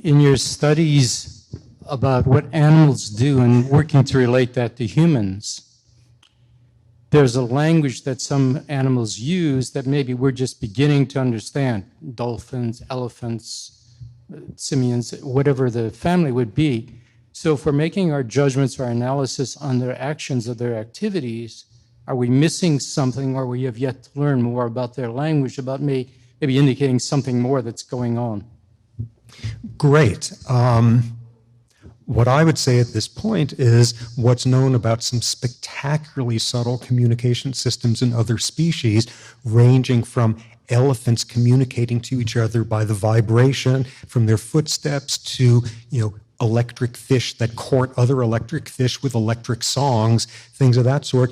In your studies about what animals do and working to relate that to humans, there's a language that some animals use that maybe we're just beginning to understand. Dolphins, elephants, simians, whatever the family would be. So if we're making our judgments or analysis on their actions or their activities, are we missing something, or we have yet to learn more about their language, about maybe indicating something more that's going on? Great. What I would say at this point is what's known about some spectacularly subtle communication systems in other species, ranging from elephants communicating to each other by the vibration from their footsteps to, electric fish that court other electric fish with electric songs, things of that sort.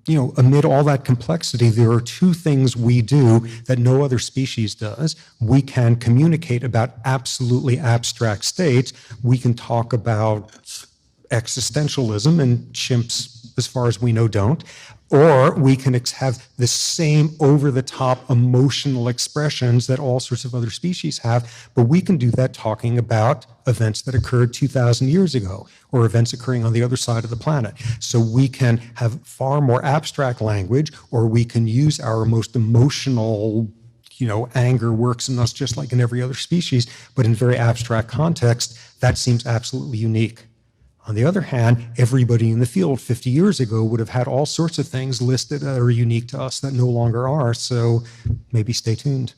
Amid all that complexity, there are two things we do that no other species does. We can communicate about absolutely abstract states. We can talk about existentialism, and chimps, as far as we know, don't. Or we can have the same over-the-top emotional expressions that all sorts of other species have, but we can do that talking about events that occurred 2,000 years ago, or events occurring on the other side of the planet. So we can have far more abstract language, or we can use our most emotional, anger works in us just like in every other species, but in very abstract context. That seems absolutely unique. On the other hand, everybody in the field 50 years ago would have had all sorts of things listed that are unique to us that no longer are, so maybe stay tuned.